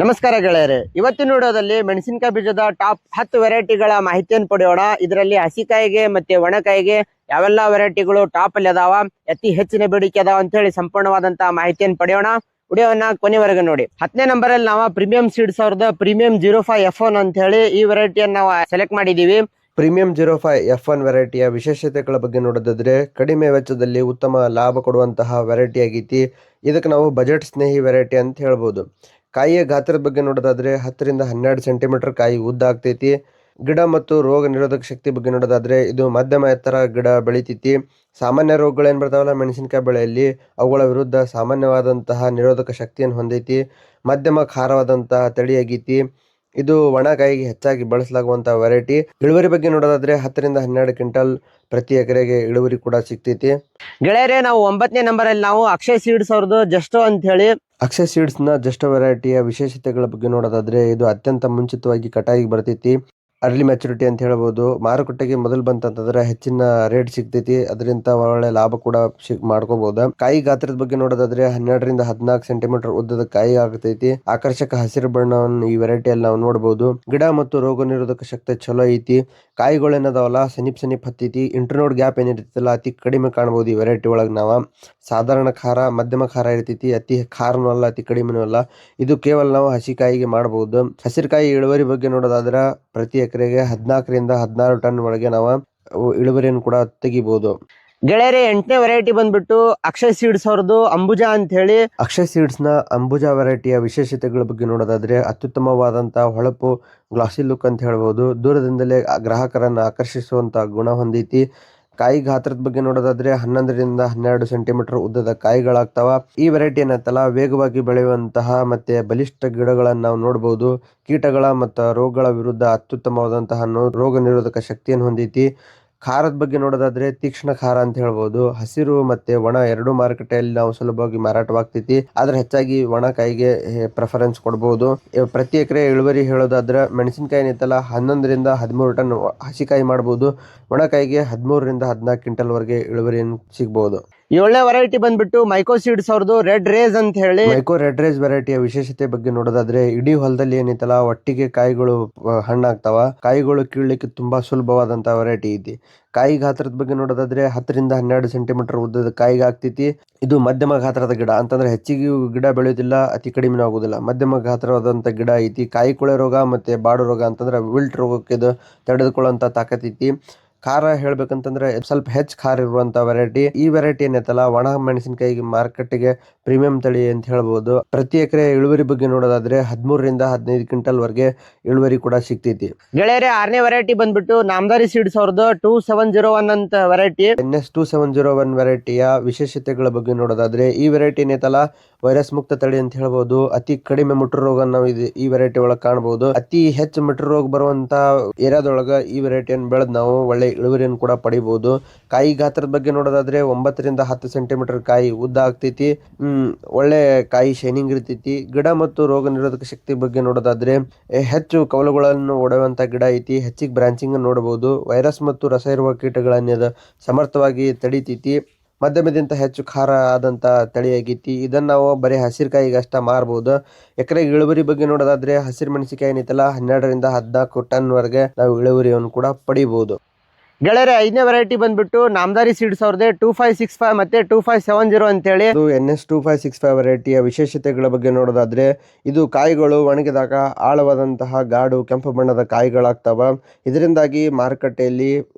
ನಮಸ್ಕಾರ ಗೆಳೆಯರೆ, ಇವತ್ತಿನ ವಿಡಿಯೋದಲ್ಲಿ ಮೆಣಸಿನಕಾಯಿ ಬೀಜದ ಟಾಪ್ 10 ವೆರೈಟಿಗಳ ಮಾಹಿತಿಯನ್ನು ಪಡೆಯೋಣ. ಇದರಲ್ಲಿ ಹಸಿಕಾಯಿಗೆ ಮತ್ತೆ ಒಣಕಾಯಿಗೆ ಯಾವೆಲ್ಲ ವೆರೈಟಿಗಳು ಟಾಪ್ ಅಲ್ಲಿ ಅದಾವ, ಅತಿ ಹೆಚ್ಚಿನ ಬೇಡಿಕೆ ಅದಾವ ಅಂತ ಹೇಳಿ ಸಂಪೂರ್ಣವಾದಂತಹ ಮಾಹಿತಿಯನ್ನು ಪಡೆಯೋಣ. ವಿಡಿಯೋವನ್ನ ಕೊನೆವರೆಗೆ ನೋಡಿ. 10ನೇ ನಂಬರ್ ಅಲ್ಲಿ ನಾವು ಪ್ರೀಮಿಯಂ ಸೀಡ್ಸ್ ಅವ್ರದ್ದು ಪ್ರೀಮಿಯಂ 05 F1 ಅಂತ ಹೇಳಿ ಈ ವೆರೈಟಿಯನ್ನು ನಾವು ಸೆಲೆಕ್ಟ್ ಮಾಡಿದೀವಿ. ಪ್ರೀಮಿಯಂ 05 F1 ವೆರೈಟಿಯ ವಿಶೇಷತೆಗಳ ಬಗ್ಗೆ ನೋಡೋದಾದ್ರೆ ಕಡಿಮೆ ವೆಚ್ಚದಲ್ಲಿ ಉತ್ತಮ ಲಾಭ ಕೊಡುವಂತಹ ವೆರೈಟಿ ಆಗೈತಿ. ಇದಕ್ಕೆ ನಾವು ಬಜೆಟ್ ಸ್ನೇಹಿ ವೆರೈಟಿ ಅಂತ ಹೇಳ್ಬೋದು. ಕಾಯಿಯ ಗಾತ್ರದ ಬಗ್ಗೆ ನೋಡೋದಾದ್ರೆ 10 ರಿಂದ 12 ಸೆಂಟಿಮೀಟರ್ ಕಾಯಿ ಉದ್ದ ಆಗ್ತೈತಿ. ಗಿಡ ಮತ್ತು ರೋಗ ನಿರೋಧಕ ಶಕ್ತಿ ಬಗ್ಗೆ ನೋಡೋದಾದ್ರೆ ಇದು ಮಧ್ಯಮ ಎತ್ತರ ಗಿಡ ಬೆಳಿತೈತಿ. ಸಾಮಾನ್ಯ ರೋಗಗಳೇನು ಬರ್ತಾವಲ್ಲ ಮೆಣಸಿನಕಾಯಿ ಬೆಳೆಯಲ್ಲಿ, ಅವುಗಳ ವಿರುದ್ಧ ಸಾಮಾನ್ಯವಾದಂತಹ ನಿರೋಧಕ ಶಕ್ತಿಯನ್ನು ಹೊಂದೈತಿ. ಮಧ್ಯಮ ಖಾರವಾದಂತಹ ತಳಿ ಆಗೈತಿ. ಇದು ಒಣಕಾಯಿಗೆ ಹೆಚ್ಚಾಗಿ ಬಳಸಲಾಗುವಂತಹ ವೆರೈಟಿ. ಇಳುವರಿ ಬಗ್ಗೆ ನೋಡೋದಾದ್ರೆ 10 ರಿಂದ 12 ಕ್ವಿಂಟಲ್ ಪ್ರತಿ ಎಕರೆಗೆ ಇಳುವರಿ ಕೂಡ ಸಿಗ್ತೈತಿ. ಗೆಳೆಯರೆ, ನಾವು 9ನೇ ನಂಬರ್ ಅಲ್ಲಿ ನಾವು ಅಕ್ಷಯ್ ಸೀಡ್ಸ್ ಅವ್ರದ್ದು ಜಸ್ಟೋ ಅಂತ ಹೇಳಿ ಅಕ್ಷಯ್ ಸೀಡ್ಸ್ ನ ಜಸ್ಟ್ ವೆರೈಟಿಯ ವಿಶೇಷತೆಗಳ ಬಗ್ಗೆ ನೋಡೋದಾದ್ರೆ ಇದು ಅತ್ಯಂತ ಮುಂಚಿತವಾಗಿ ಕಟಾಯಿಗೆ ಬರ್ತೈತಿ. ಅರ್ಲಿ ಮ್ಯಾಚುರಿಟಿ ಅಂತ ಹೇಳ್ಬೋದು. ಮಾರುಕಟ್ಟೆಗೆ ಮೊದಲು ಬಂತಂತಂದ್ರೆ ಹೆಚ್ಚಿನ ರೇಟ್ ಸಿಗ್ತೈತಿ. ಅದರಿಂದ ಒಳ್ಳೆ ಲಾಭ ಕೂಡ ಮಾಡ್ಕೋಬಹುದು. ಕಾಯಿ ಗಾತ್ರದ ಬಗ್ಗೆ ನೋಡೋದಾದ್ರೆ 12 ರಿಂದ 14 ಸೆಂಟಿಮೀಟರ್ ಉದ್ದದ ಕಾಯಿ ಆಗ್ತೈತಿ. ಆಕರ್ಷಕ ಹಸಿರು ಬಣ್ಣವನ್ನು ಈ ವೆರೈಟಿಯಲ್ಲಿ ನಾವು ನೋಡಬಹುದು. ಗಿಡ ಮತ್ತು ರೋಗ ನಿರೋಧಕ ಶಕ್ತಿ ಚಲೋ ಐತಿ. ಕಾಯಿಗಳು ಏನದಾವಲ್ಲ ಸನಿಪ್ ಹತ್ತೈತಿ. ಇಂಟರ್ನೋಡ್ ಗ್ಯಾಪ್ ಏನಿರ್ತೈತಲ್ಲ ಅತಿ ಕಡಿಮೆ ಕಾಣಬಹುದು ಈ ವೆರೈಟಿ ಒಳಗೆ. ನಾವು ಸಾಧಾರಣ ಖಾರ, ಮಧ್ಯಮ ಖಾರ ಇರ್ತೈತಿ. ಅತಿ ಖಾರನೂ ಅಲ್ಲ, ಅತಿ ಕಡಿಮೆನೂ ಅಲ್ಲ. ಇದು ಕೇವಲ ನಾವು ಹಸಿ ಕಾಯಿಗೆ ಮಾಡಬಹುದು. ಹಸಿರುಕಾಯಿ ಇಳುವರಿ ಬಗ್ಗೆ ನೋಡೋದಾದ್ರೆ ಪ್ರತಿ ಎಕರೆಗೆ 14 ರಿಂದ 16 ಟನ್ ಒಳಗೆ ನಾವು ಇಳುವರಿಯನ್ನು ಕೂಡ ತೆಗಿಬಹುದು. ಗೆಳೆಯರೆ, 8ನೇ ವೆರೈಟಿ ಬಂದ್ಬಿಟ್ಟು ಅಕ್ಷಯ್ ಸೀಡ್ಸ್ ಅವ್ರದ್ದು ಅಂಬುಜಾ ಅಂತ ಹೇಳಿ. ಅಕ್ಷಯ್ ಸೀಡ್ಸ್ ನ ಅಂಬುಜಾ ವೆರೈಟಿಯ ವಿಶೇಷತೆಗಳ ಬಗ್ಗೆ ನೋಡೋದಾದ್ರೆ ಅತ್ಯುತ್ತಮವಾದಂತಹ ಹೊಳಪು, ಗ್ಲಾಸಿ ಲುಕ್ ಅಂತ ಹೇಳ್ಬೋದು. ದೂರದಿಂದಲೇ ಗ್ರಾಹಕರನ್ನ ಆಕರ್ಷಿಸುವಂತ ಗುಣ ಹೊಂದೈತಿ. ಕಾಯಿ ಗಾತ್ರದ ಬಗ್ಗೆ ನೋಡೋದಾದ್ರೆ 11 ರಿಂದ 12 ಸೆಂಟಿಮೀಟರ್ ಉದ್ದದ ಕಾಯಿಗಳಾಗ್ತಾವ. ಈ ವೆರೈಟಿ ಏನತ್ತಲ್ಲ ವೇಗವಾಗಿ ಬೆಳೆಯುವಂತಹ ಮತ್ತೆ ಬಲಿಷ್ಠ ಗಿಡಗಳನ್ನು ನಾವು ನೋಡಬಹುದು. ಕೀಟಗಳ ಮತ್ತು ರೋಗಗಳ ವಿರುದ್ಧ ಅತ್ಯುತ್ತಮವಾದಂತಹ ರೋಗ ನಿರೋಧಕ ಶಕ್ತಿಯನ್ನು ಹೊಂದೈತಿ. ಖಾರದ ಬಗ್ಗೆ ನೋಡೋದಾದ್ರೆ ತೀಕ್ಷ್ಣ ಖಾರ ಅಂತ ಹೇಳ್ಬೋದು. ಹಸಿರು ಮತ್ತೆ ಒಣ ಎರಡು ಮಾರುಕಟ್ಟೆಯಲ್ಲಿ ನಾವು ಸುಲಭವಾಗಿ ಮಾರಾಟವಾಗ್ತೈತಿ. ಆದ್ರೆ ಹೆಚ್ಚಾಗಿ ಒಣ ಕಾಯಿಗೆ ಪ್ರೆಫರೆನ್ಸ್ ಕೊಡಬಹುದು. ಪ್ರತಿ ಎಕರೆ ಇಳುವರಿ ಹೇಳೋದಾದ್ರೆ ಮೆಣಸಿನಕಾಯಿ ನಿಂತಲ್ಲ 11 ರಿಂದ 13 ಟನ್ ಹಸಿಕಾಯಿ ಮಾಡಬಹುದು. ಒಣಕಾಯಿಗೆ 13 ರಿಂದ 14 ಕ್ವಿಂಟಲ್ ವರೆಗೆ ಇಳುವರಿಯನ್ನು ಸಿಗಬಹುದು. 7ನೇ ವೆರೈಟಿ ಬಂದ್ಬಿಟ್ಟು ಮೈಕೋ ಸೀಡ್ಸ್ ಅವ್ರದ್ದು ರೆಡ್ ರೇಸ್ ಅಂತ ಹೇಳಿ. ಮೈಕೋ ರೆಡ್ ರೇಸ್ ವೆರೈಟಿಯ ವಿಶೇಷತೆ ಬಗ್ಗೆ ನೋಡೋದಾದ್ರೆ ಇಡೀ ಹೊಲದಲ್ಲಿ ಏನೈತಲ್ಲ ಒಟ್ಟಿಗೆ ಕಾಯಿಗಳು ಹಣ್ಣಾಗ್ತಾವ. ಕಾಯಿಗಳು ಕೀಳ್ಲಿಕ್ಕೆ ತುಂಬಾ ಸುಲಭವಾದಂತಹ ವೆರೈಟಿ ಐತಿ. ಕಾಯಿ ಗಾತ್ರದ ಬಗ್ಗೆ ನೋಡೋದಾದ್ರೆ 10 ರಿಂದ 12 ಸೆಂಟಿಮೀಟರ್ ಉದ್ದದ ಕಾಯಿಗೆ ಆಗ್ತೈತಿ. ಇದು ಮಧ್ಯಮ ಗಾತ್ರದ ಗಿಡ ಅಂತಂದ್ರೆ ಹೆಚ್ಚಿಗೆ ಗಿಡ ಬೆಳೆಯೋದಿಲ್ಲ, ಅತಿ ಕಡಿಮೆ ಆಗುದಿಲ್ಲ. ಮಧ್ಯಮ ಗಾತ್ರವಾದಂತ ಗಿಡ ಐತಿ. ಕಾಯಿ ಕೊಳೆ ರೋಗ ಮತ್ತೆ ಬಾಡು ರೋಗ ಅಂತಂದ್ರೆ ವಿಲ್ಟ್ ರೋಗಕ್ಕೆ ಇದು ತಡೆದುಕೊಳ್ಳುವಂತ ತಾಕತ್ತೈತಿ. ಖಾರ ಹೇಳ್ಬೇಕಂತಂದ್ರೆ ಸ್ವಲ್ಪ ಹೆಚ್ಚು ಖಾರ ಇರುವಂತ ವೆರೈಟಿ. ಈ ವೆರೈಟಿ ಏನೈತಲ್ಲ ಒಣ ಮೆಣಸಿನಕಾಯಿಗೆ ಮಾರ್ಕೆಟ್ಗೆ ಪ್ರೀಮಿಯಂ ತಳಿ ಅಂತ ಹೇಳ್ಬೋದು. ಪ್ರತಿ ಎಕರೆ ಇಳುವರಿ ಬಗ್ಗೆ ನೋಡೋದಾದ್ರೆ 13 ರಿಂದ 15 ಕ್ವಿಂಟಲ್ ವರೆಗೆ ಇಳುವರಿ ಕೂಡ ಸಿಗ್ತೈತಿ. ಗೆಳೆಯರೆ, 6ನೇ ವೆರೈಟಿ ಬಂದ್ಬಿಟ್ಟು ನಾಮದಾರಿ ಸೀಡ್ಸ್ ಅವ್ರದ್ದು 2701 ಅಂತ ವೆರೈಟಿ. NS 2701 ವೆರೈಟಿಯ ವಿಶೇಷತೆಗಳ ಬಗ್ಗೆ ನೋಡೋದಾದ್ರೆ ಈ ವೆರೈಟಿ ಏನೈತಲ್ಲ ವೈರಸ್ ಮುಕ್ತ ತಳಿ ಅಂತ ಹೇಳ್ಬೋದು. ಅತಿ ಕಡಿಮೆ ಮುಟ್ರು ರೋಗ ನಾವು ಈ ವೆರೈಟಿ ಒಳಗೆ ಕಾಣಬಹುದು. ಅತಿ ಹೆಚ್ಚು ಮುಟ್ರು ರೋಗ ಬರುವಂತ ಏರಿಯಾದೊಳಗ ಈ ವೆರೈಟಿಯನ್ನು ಬೆಳೆದ್ ನಾವು ಒಳ್ಳೆ ಇಳುವರಿಯನ್ನು ಕೂಡ ಪಡಿಬಹುದು. ಕಾಯಿ ಗಾತ್ರದ ಬಗ್ಗೆ ನೋಡೋದಾದ್ರೆ 9 ರಿಂದ 10 ಸೆಂಟಿಮೀಟರ್ ಕಾಯಿ ಉದ್ದ ಆಗ್ತೈತಿ. ಒಳ್ಳೆ ಕಾಯಿ ಶೈನಿಂಗ್ ಇರ್ತೈತಿ. ಗಿಡ ಮತ್ತು ರೋಗ ನಿರೋಧಕ ಶಕ್ತಿ ಬಗ್ಗೆ ನೋಡೋದಾದ್ರೆ ಹೆಚ್ಚು ಕವಲುಗಳನ್ನು ಒಡೆಯುವಂತ ಗಿಡ ಐತಿ. ಹೆಚ್ಚಿಗೆ ಬ್ರಾಂಚಿಂಗ್ ನೋಡಬಹುದು. ವೈರಸ್ ಮತ್ತು ರಸ ಇರುವ ಕೀಟಗಳನ್ನ ಸಮರ್ಥವಾಗಿ ತಡಿತೈತಿ. ಮಧ್ಯಮದಿಂದ ಹೆಚ್ಚು ಖಾರ ಆದಂತ ತಳಿ ಆಗೈತಿ. ಇದನ್ನ ನಾವು ಬರೀ ಹಸಿರುಕಾಯಿಗೆ ಅಷ್ಟ ಮಾರಬಹುದು. ಎಕರೆಗೆ ಇಳುವರಿ ಬಗ್ಗೆ ನೋಡೋದಾದ್ರೆ ಹಸಿರು ಮೆಣಸಿನಕಾಯಿ ಏನಿತ್ತಲ್ಲ 12 ರಿಂದ 14 ಟನ್ ವರೆಗೆ ನಾವು ಇಳುವರಿಯನ್ನು ಕೂಡ ಪಡಿಬಹುದು. ಗೆಳೆಯರೆ, 5ನೇ ವೆರೈಟಿ ಬಂದ್ಬಿಟ್ಟು ನಾಮದಾರಿ ಸೀಡ್ಸ್ ಅವ್ರದ್ದೇ 2565 ಮತ್ತೆ 2570 ಅಂತೇಳಿ. ಇದು NS 2565 ವೆರೈಟಿಯ ವಿಶೇಷತೆಗಳ ಬಗ್ಗೆ ನೋಡೋದಾದ್ರೆ ಇದು ಕಾಯಿಗಳು ಒಣಗಿದಾಗ ಆಳವಾದಂತಹ ಗಾಡು ಕೆಂಪು ಬಣ್ಣದ ಕಾಯಿಗಳಾಗ್ತಾವ. ಇದರಿಂದಾಗಿ ಮಾರುಕಟ್ಟೆಯಲ್ಲಿ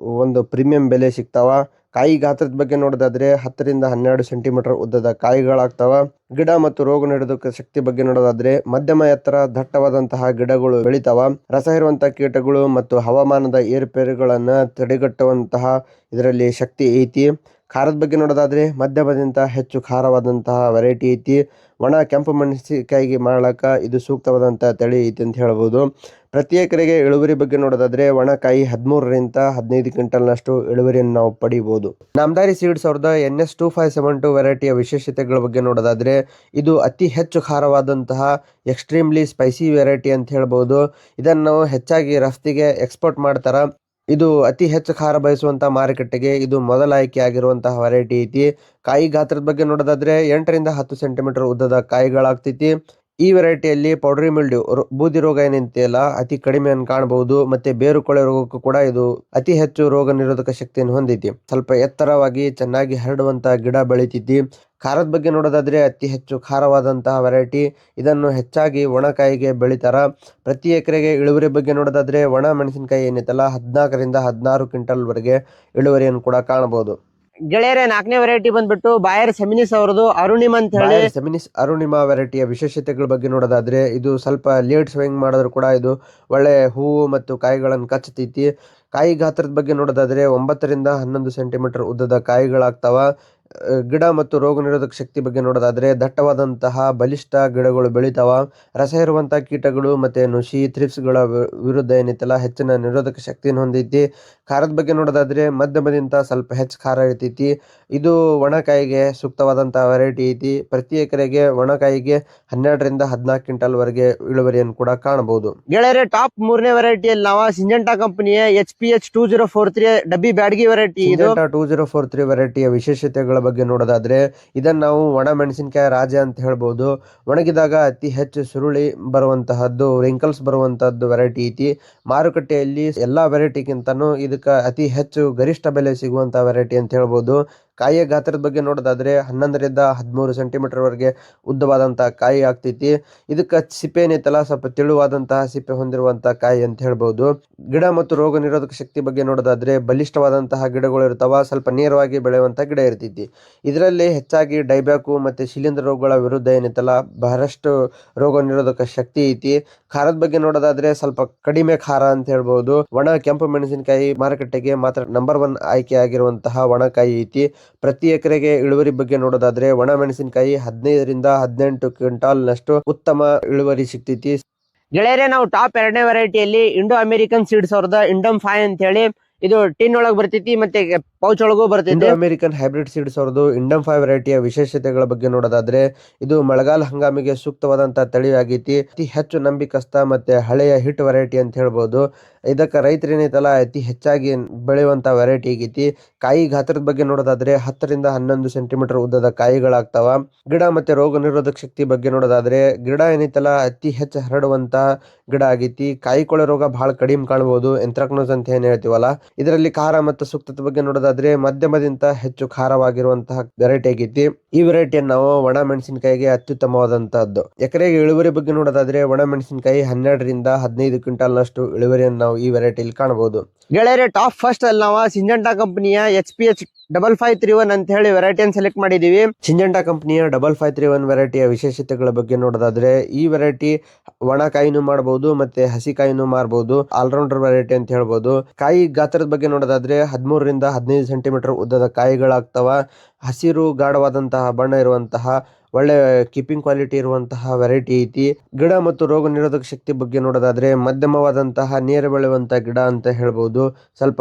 ಒಂದು ಪ್ರೀಮಿಯಂ ಬೆಲೆ ಸಿಗ್ತಾವ. ಕಾಯಿ ಗಾತ್ರದ ಬಗ್ಗೆ ನೋಡೋದಾದ್ರೆ 10 ರಿಂದ 12 ಸೆಂಟಿಮೀಟರ್ ಉದ್ದದ ಕಾಯಿಗಳಾಗ್ತಾವ. ಗಿಡ ಮತ್ತು ರೋಗ ನಿರೋಧಕ ಶಕ್ತಿ ಬಗ್ಗೆ ನೋಡೋದಾದ್ರೆ ಮಧ್ಯಮ ಎತ್ತರ ದಟ್ಟವಾದಂತಹ ಗಿಡಗಳು ಬೆಳಿತಾವ. ರಸ ಇರುವಂತಹ ಕೀಟಗಳು ಮತ್ತು ಹವಾಮಾನದ ಏರುಪೇರುಗಳನ್ನ ತಡೆಗಟ್ಟುವಂತಹ ಇದರಲ್ಲಿ ಶಕ್ತಿ ಐತಿ. ಖಾರದ ಬಗ್ಗೆ ನೋಡೋದಾದ್ರೆ ಮಧ್ಯಮದಿಂದ ಹೆಚ್ಚು ಖಾರವಾದಂತಹ ವೆರೈಟಿ ಐತಿ. ಒಣ ಕೆಂಪು ಮೆಣಸಿನಕಾಯಿಗೆ ಮಾಡಲಾಕ ಇದು ಸೂಕ್ತವಾದಂತಹ ತಳಿ ಐತಿ ಅಂತ ಹೇಳ್ಬೋದು. ಪ್ರತಿ ಎಕರೆಗೆ ಇಳುವರಿ ಬಗ್ಗೆ ನೋಡೋದಾದ್ರೆ ಒಣಕಾಯಿ 13 ರಿಂದ 15 ಕ್ವಿಂಟಲ್ನಷ್ಟು ಇಳುವರಿಯನ್ನು ನಾವು ಪಡಿಬಹುದು. ನಾಮದಾರಿ ಸೀಡ್ಸ್ ಅವ್ರದ NS 2572 ವೆರೈಟಿಯ ವಿಶೇಷತೆಗಳ ಬಗ್ಗೆ ನೋಡೋದಾದ್ರೆ ಇದು ಅತಿ ಹೆಚ್ಚು ಖಾರವಾದಂತಹ ಎಕ್ಸ್ಟ್ರೀಮ್ಲಿ ಸ್ಪೈಸಿ ವೆರೈಟಿ ಅಂತ ಹೇಳ್ಬೋದು. ಇದನ್ನು ಹೆಚ್ಚಾಗಿ ರಫ್ತಿಗೆ ಎಕ್ಸ್ಪೋರ್ಟ್ ಮಾಡ್ತಾರ. ಇದು ಅತಿ ಹೆಚ್ಚು ಖಾರ ಬಯಸುವಂತ ಮಾರುಕಟ್ಟೆಗೆ ಇದು ಮೊದಲ ಆಯ್ಕೆ ಆಗಿರುವಂತಹ ವೆರೈಟಿ ಐತಿ. ಕಾಯಿ ಗಾತ್ರದ ಬಗ್ಗೆ ನೋಡೋದಾದ್ರೆ 8 ರಿಂದ 10 ಸೆಂಟಿಮೀಟರ್ ಉದ್ದದ ಕಾಯಿಗಳಾಗ್ತೈತಿ. ಈ ವೆರೈಟಿಯಲ್ಲಿ ಪೌಡರಿ ಮಿಲ್ಡ್ಯೂ ಬೂದಿ ರೋಗ ಏನಿದೆಯಲ್ಲ ಅತಿ ಕಡಿಮೆಯನ್ನು ಕಾಣಬಹುದು. ಮತ್ತೆ ಬೇರು ಕೊಳೆ ರೋಗಕ್ಕೂ ಕೂಡ ಇದು ಅತಿ ಹೆಚ್ಚು ರೋಗ ನಿರೋಧಕ ಶಕ್ತಿಯನ್ನು ಹೊಂದೈತಿ. ಸ್ವಲ್ಪ ಎತ್ತರವಾಗಿ ಚೆನ್ನಾಗಿ ಹರಡುವಂತಹ ಗಿಡ ಬೆಳಿತೈತಿ. ಖಾರದ ಬಗ್ಗೆ ನೋಡೋದಾದ್ರೆ ಅತಿ ಹೆಚ್ಚು ಖಾರವಾದಂತಹ ವೆರೈಟಿ. ಇದನ್ನು ಹೆಚ್ಚಾಗಿ ಒಣಕಾಯಿಗೆ ಬೆಳಿತಾರ. ಪ್ರತಿ ಎಕರೆಗೆ ಇಳುವರಿ ಬಗ್ಗೆ ನೋಡೋದಾದ್ರೆ ಒಣ ಮೆಣಸಿನಕಾಯಿ ಏನೈತಲ್ಲ 14ರಿಂದ 16 ಕ್ವಿಂಟಲ್ ವರೆಗೆ ಇಳುವರಿಯನ್ನು ಕೂಡ ಕಾಣಬಹುದು. ಗೆಳೆಯರೆ 4ನೇ ವೆರೈಟಿ ಬಂದ್ಬಿಟ್ಟು ಬಾಯರ್ ಸೆಮಿನಿಸ್ ಅವರದು ಅರುಣಿಮ ಅಂತ ಹೇಳಿ. ಬಾಯರ್ ಸೆಮಿನಿಸ್ ಅರುಣಿಮಾ ವೆರೈಟಿಯ ವಿಶೇಷತೆಗಳ ಬಗ್ಗೆ ನೋಡೋದಾದ್ರೆ ಇದು ಸ್ವಲ್ಪ ಲೇಟ್ ಸ್ವಿಂಗ್ ಮಾಡಿದ್ರು ಕೂಡ ಇದು ಒಳ್ಳೆ ಹೂವು ಮತ್ತು ಕಾಯಿಗಳನ್ನು ಕಚ್ಚತೈತಿ. ಕಾಯಿ ಗಾತ್ರದ ಬಗ್ಗೆ ನೋಡೋದಾದ್ರೆ 9ರಿಂದ 11 ಸೆಂಟಿಮೀಟರ್ ಉದ್ದದ ಕಾಯಿಗಳಾಗ್ತಾವ. ಗಿಡ ಮತ್ತು ರೋಗ ನಿರೋಧಕ ಶಕ್ತಿ ಬಗ್ಗೆ ನೋಡೋದಾದ್ರೆ ದಟ್ಟವಾದಂತಹ ಬಲಿಷ್ಠ ಗಿಡಗಳು ಬೆಳಿತಾವ. ರಸ ಇರುವಂತಹ ಕೀಟಗಳು ಮತ್ತೆ ನುಷಿ ಥ್ರಿಪ್ಸ್ಗಳ ವಿರುದ್ಧ ಏನೈತಲ್ಲ ಹೆಚ್ಚಿನ ನಿರೋಧಕ ಶಕ್ತಿಯನ್ನು ಹೊಂದೈತಿ. ಖಾರದ ಬಗ್ಗೆ ನೋಡೋದಾದ್ರೆ ಮಧ್ಯಮದಿಂದ ಸ್ವಲ್ಪ ಹೆಚ್ಚು ಖಾರ ಇರ್ತೈತಿ. ಇದು ಒಣಕಾಯಿಗೆ ಸೂಕ್ತವಾದಂತಹ ವೆರೈಟಿ ಐತಿ. ಪ್ರತಿ ಎಕರೆಗೆ ಒಣಕಾಯಿಗೆ 12ರಿಂದ 14 ಕ್ವಿಂಟಲ್ ವರೆಗೆ ಇಳುವರಿಯನ್ನು ಕೂಡ ಕಾಣಬಹುದು. ಗೆಳೆಯರೆ ಟಾಪ್ 3ನೇ ವೆರೈಟಿಯಲ್ಲಿ ನಾವು ಸಿಂಜೆಂಟಾ ಕಂಪನಿಯ HPH 2043 ಡಬ್ಬಿ ಬ್ಯಾಡಗಿ ವೆರೈಟಿ. ಇದು 2043 ವೆರೈಟಿಯ ವಿಶೇಷತೆಗಳ ಬಗ್ಗೆ ನೋಡೋದಾದ್ರೆ ಇದನ್ನ ನಾವು ಒಣ ಮೆಣಸಿನಕಾಯಿ ರಾಜ ಅಂತ ಹೇಳ್ಬೋದು. ಒಣಗಿದಾಗ ಅತಿ ಹೆಚ್ಚು ಸುರುಳಿ ಬರುವಂತಹದ್ದು, ರಿಂಕಲ್ಸ್ ಬರುವಂತಹದ್ದು ವೆರೈಟಿ ಐತಿ. ಮಾರುಕಟ್ಟೆಯಲ್ಲಿ ಎಲ್ಲಾ ವೆರೈಟಿಗಿಂತನೂ ಇದಕ್ಕೆ ಅತಿ ಹೆಚ್ಚು ಗರಿಷ್ಠ ಬೆಲೆ ಸಿಗುವಂತಹ ವೆರೈಟಿ ಅಂತ ಹೇಳ್ಬೋದು. ಕಾಯಿಯ ಗಾತ್ರದ ಬಗ್ಗೆ ನೋಡೋದಾದ್ರೆ 11ರಿಂದ 13 ಸೆಂಟಿಮೀಟರ್ ವರೆಗೆ ಉದ್ದವಾದಂತಹ ಕಾಯಿ ಆಗ್ತೈತಿ. ಇದಕ್ಕೆ ಸಿಪ್ಪೆ ಏನೈತಲ್ಲ ಸ್ವಲ್ಪ ತೆಳುವಾದಂತಹ ಸಿಪ್ಪೆ ಹೊಂದಿರುವಂತಹ ಕಾಯಿ ಅಂತ ಹೇಳ್ಬೋದು. ಗಿಡ ಮತ್ತು ರೋಗ ನಿರೋಧಕ ಶಕ್ತಿ ಬಗ್ಗೆ ನೋಡೋದಾದ್ರೆ ಬಲಿಷ್ಠವಾದಂತಹ ಗಿಡಗಳು ಇರ್ತಾವ. ಸ್ವಲ್ಪ ನೇರವಾಗಿ ಬೆಳೆಯುವಂತಹ ಗಿಡ ಇರ್ತೈತಿ. ಇದರಲ್ಲಿ ಹೆಚ್ಚಾಗಿ ಡೈಬ್ಯಾಕು ಮತ್ತೆ ಶಿಲೀಂಧ್ರ ರೋಗಗಳ ವಿರುದ್ಧ ಏನೈತಲ್ಲ ಬಹಳಷ್ಟು ರೋಗ ನಿರೋಧಕ ಶಕ್ತಿ ಐತಿ. ಖಾರದ ಬಗ್ಗೆ ನೋಡೋದಾದ್ರೆ ಸ್ವಲ್ಪ ಕಡಿಮೆ ಖಾರ ಅಂತ ಹೇಳ್ಬೋದು. ಒಣ ಕೆಂಪು ಮೆಣಸಿನಕಾಯಿ ಮಾರುಕಟ್ಟೆಗೆ ಮಾತ್ರ ನಂಬರ್ 1 ಆಯ್ಕೆ ಆಗಿರುವಂತಹ ಒಣಕಾಯಿ ಐತಿ. ಪ್ರತಿ ಎಕರೆಗೆ ಇಳುವರಿ ಬಗ್ಗೆ ನೋಡೋದಾದ್ರೆ ಒಣ ಮೆಣಸಿನಕಾಯಿ 15ರಿಂದ 18 ಕ್ವಿಂಟಾಲ್ ನಷ್ಟು ಉತ್ತಮ ಇಳುವರಿ ಸಿಗ್ತೈತಿ. ಗೆಳೆಯರೆ ನಾವು ಟಾಪ್ 2ನೇ ವೆರೈಟಿಯಲ್ಲಿ ಇಂಡೋ ಅಮೆರಿಕನ್ ಸೀಡ್ಸ್ ಅವ್ರದ ಇಂಡಮ್ 5 ಅಂತ ಹೇಳಿ ಇದು ಟಿನ್ ಒಳಗ್ ಬರ್ತೈತಿ ಮತ್ತೆ ಪೌಚ್ ಒಳಗೂ ಬರ್ತೈತಿ. ಇಂಡೋ ಅಮೆರಿಕನ್ ಹೈಬ್ರಿಡ್ ಸೀಡ್ಸ್ ಅವ್ರದ್ದು ಇಂಡಮ್ 5 ವೆರೈಟಿಯ ವಿಶೇಷತೆಗಳ ಬಗ್ಗೆ ನೋಡೋದಾದ್ರೆ ಇದು ಮಳೆಗಾಲ ಹಂಗಾಮಿಗೆ ಸೂಕ್ತವಾದಂತಹ ತಳಿ ಆಗೈತಿ. ಅತಿ ಹೆಚ್ಚು ನಂಬಿಕಸ್ತ ಮತ್ತೆ ಹಳೆಯ ಹಿಟ್ ವೆರೈಟಿ ಅಂತ ಹೇಳ್ಬೋದು. ಇದಕ್ಕೆ ರೈತರು ಏನೈತಲ್ಲ ಅತಿ ಹೆಚ್ಚಾಗಿ ಬೆಳೆಯುವಂತ ವೆರೈಟಿ ಆಗೈತಿ. ಕಾಯಿ ಗಾತ್ರದ ಬಗ್ಗೆ ನೋಡೋದಾದ್ರೆ 10ರಿಂದ 11 ಸೆಂಟಿಮೀಟರ್ ಉದ್ದದ ಕಾಯಿಗಳಾಗ್ತಾವ. ಗಿಡ ಮತ್ತೆ ರೋಗ ನಿರೋಧಕ ಶಕ್ತಿ ಬಗ್ಗೆ ನೋಡೋದಾದ್ರೆ ಗಿಡ ಏನೈತಲ್ಲ ಅತಿ ಹೆಚ್ಚು ಹರಡುವಂತ ಗಿಡ ಆಗೈತಿ. ಕಾಯಿ ಕೊಳೆ ರೋಗ ಬಹಳ ಕಡಿಮೆ ಕಾಣಬಹುದು, ಎಂಥ್ರಾಕ್ನೋಸ್ ಅಂತ ಏನ್ ಹೇಳ್ತೀವಲ್ಲ. ಇದರಲ್ಲಿ ಖಾರ ಮತ್ತು ಸೂಕ್ತತೆ ಬಗ್ಗೆ ನೋಡೋದಾದ್ರೆ ಮಧ್ಯಮದಿಂದ ಹೆಚ್ಚು ಖಾರವಾಗಿರುವಂತಹ ವೆರೈಟಿ ಆಗೈತಿ. ಈ ವೆರೈಟಿಯನ್ನು ನಾವು ಒಣ ಮೆಣಸಿನಕಾಯಿಗೆ ಅತ್ಯುತ್ತಮವಾದಂತಹದ್ದು. ಎಕರೆಗೆ ಇಳುವರಿ ಬಗ್ಗೆ ನೋಡೋದಾದ್ರೆ ಒಣ ಮೆಣಸಿನಕಾಯಿ 12ರಿಂದ 15 ಕ್ವಿಂಟಾಲ್ ನಷ್ಟು ಇಳುವರಿಯನ್ನು ನಾವು ಈ ವೆರೈಟಿಯಲ್ಲಿ ಕಾಣಬಹುದು. ಗೆಳೆಯರೆ ಟಾಪ್ ಫಸ್ಟ್ ಅಲ್ಲಿ ನಾವು ಸಿಂಜೆಂಟಾ ಕಂಪನಿಯ HPH 5531 ಅಂತ ಹೇಳಿ ವೆರೈಟಿಯನ್ನು ಸೆಲೆಕ್ಟ್ ಮಾಡಿದೀವಿ. ಸಿಂಜೆಂಟಾ ಕಂಪನಿಯ 5531 ವೆರೈಟಿಯ ವಿಶೇಷತೆಗಳ ಬಗ್ಗೆ ನೋಡೋದಾದ್ರೆ ಈ ವೆರೈಟಿ ಒಣ ಕಾಯಿನೂ ಮಾಡಬಹುದು ಮತ್ತೆ ಹಸಿ ಕಾಯಿನೂ ಮಾರಬಹುದು. ಆಲ್ರೌಂಡರ್ ವೆರೈಟಿ ಅಂತ ಹೇಳ್ಬೋದು. ಕಾಯಿ ಗಾತ್ರದ ಬಗ್ಗೆ ನೋಡೋದಾದ್ರೆ 13ರಿಂದ 15 ಸೆಂಟಿಮೀಟರ್ ಉದ್ದದ ಕಾಯಿಗಳಾಗ್ತಾವ. ಹಸಿರು ಗಾಢವಾದಂತಹ ಬಣ್ಣ ಇರುವಂತಹ ಒಳ್ಳೆ ಕೀಪಿಂಗ್ ಕ್ವಾಲಿಟಿ ಇರುವಂತಹ ವೆರೈಟಿ ಐತಿ. ಗಿಡ ಮತ್ತು ರೋಗ ನಿರೋಧಕ ಶಕ್ತಿ ಬಗ್ಗೆ ನೋಡೋದಾದ್ರೆ ಮಧ್ಯಮವಾದಂತಹ ನೇರ ಬೆಳೆಯುವಂತಹ ಗಿಡ ಅಂತ ಹೇಳ್ಬೋದು. ಸ್ವಲ್ಪ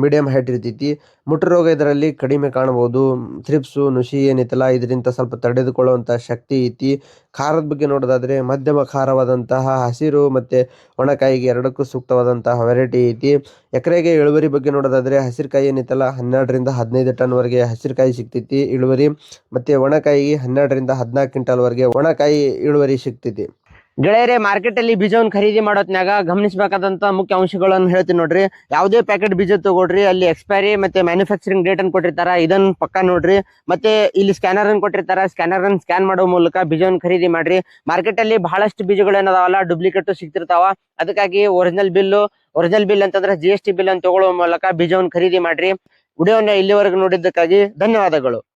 ಮೀಡಿಯಂ ಹೈಟ್ ಇರ್ತೈತಿ. ಮುಟು ರೋಗ ಇದರಲ್ಲಿ ಕಡಿಮೆ ಕಾಣಬಹುದು. ಥ್ರಿಪ್ಸು ನುಷಿ ಏನೈತಲ್ಲ ಇದರಿಂದ ಸ್ವಲ್ಪ ತಡೆದುಕೊಳ್ಳುವಂತಹ ಶಕ್ತಿ ಐತಿ. ಖಾರದ ಬಗ್ಗೆ ನೋಡೋದಾದ್ರೆ ಮಧ್ಯಮ ಖಾರವಾದಂತಹ ಹಸಿರು ಮತ್ತೆ ಒಣಕಾಯಿಗೆ ಎರಡಕ್ಕೂ ಸೂಕ್ತವಾದಂತಹ ವೆರೈಟಿ ಐತಿ. ಎಕರೆಗೆ ಇಳುವರಿ ಬಗ್ಗೆ ನೋಡೋದಾದ್ರೆ ಹಸಿರುಕಾಯಿ ಏನೈತಲ್ಲ 12ರಿಂದ 15 ಟನ್ ವರೆಗೆ ಹಸಿರುಕಾಯಿ ಸಿಗ್ತೈತಿ ಇಳುವರಿ. ಮತ್ತೆ ಒಣಕಾಯಿ 12ರಿಂದ 14 ಕ್ವಿಂಟಲ್ ವರೆಗೆ ಒಣಕಾಯಿ ಇಳುವರಿ ಸಿಗ್ತೈತಿ. ಗೆಳೆಯರೆ ಮಾರ್ಕೆಟ್ ಅಲ್ಲಿ ಬೀಜವನ್ನು ಖರೀದಿ ಮಾಡೋತ್ನಾಗ ಗಮನಿಸಬೇಕಾದಂತ ಮುಖ್ಯ ಅಂಶಗಳನ್ನು ಹೇಳ್ತೀನಿ ನೋಡ್ರಿ. ಯಾವುದೇ ಪ್ಯಾಕೆಟ್ ಬೀಜ ತಗೊಳ್ರಿ, ಅಲ್ಲಿ ಎಕ್ಸ್ಪೈರಿ ಮತ್ತೆ ಮ್ಯಾನುಫ್ಯಾಕ್ಚರಿಂಗ್ ಡೇಟ್ ಅನ್ನು ಕೊಟ್ಟಿರ್ತಾರ, ಇದನ್ನ ಪಕ್ಕ ನೋಡ್ರಿ. ಮತ್ತೆ ಇಲ್ಲಿ ಸ್ಕ್ಯಾನರ್ ಅನ್ನು ಕೊಟ್ಟಿರ್ತಾರ, ಸ್ಕ್ಯಾನರ್ ಅನ್ನು ಸ್ಕ್ಯಾನ್ ಮಾಡೋ ಮೂಲಕ ಬೀಜವನ್ನು ಖರೀದಿ ಮಾಡ್ರಿ. ಮಾರ್ಕೆಟ್ ಅಲ್ಲಿ ಬಹಳಷ್ಟು ಬೀಜಗಳು ಏನದಾವಲ್ಲ ಡೂಪ್ಲಿಕೇಟ್ ಸಿಗ್ತಿರ್ತಾವ. ಅದಕ್ಕಾಗಿ ಒರಿಜಿನಲ್ ಬಿಲ್ ಅಂತಂದ್ರೆ GST ಬಿಲ್ ಅನ್ನು ತಗೊಳ್ಳೋ ಮೂಲಕ ಬೀಜವನ್ನು ಖರೀದಿ ಮಾಡ್ರಿ. ವಿಡಿಯೋನ ಇಲ್ಲಿವರೆಗೂ ನೋಡಿದ್ದಕ್ಕಾಗಿ ಧನ್ಯವಾದಗಳು.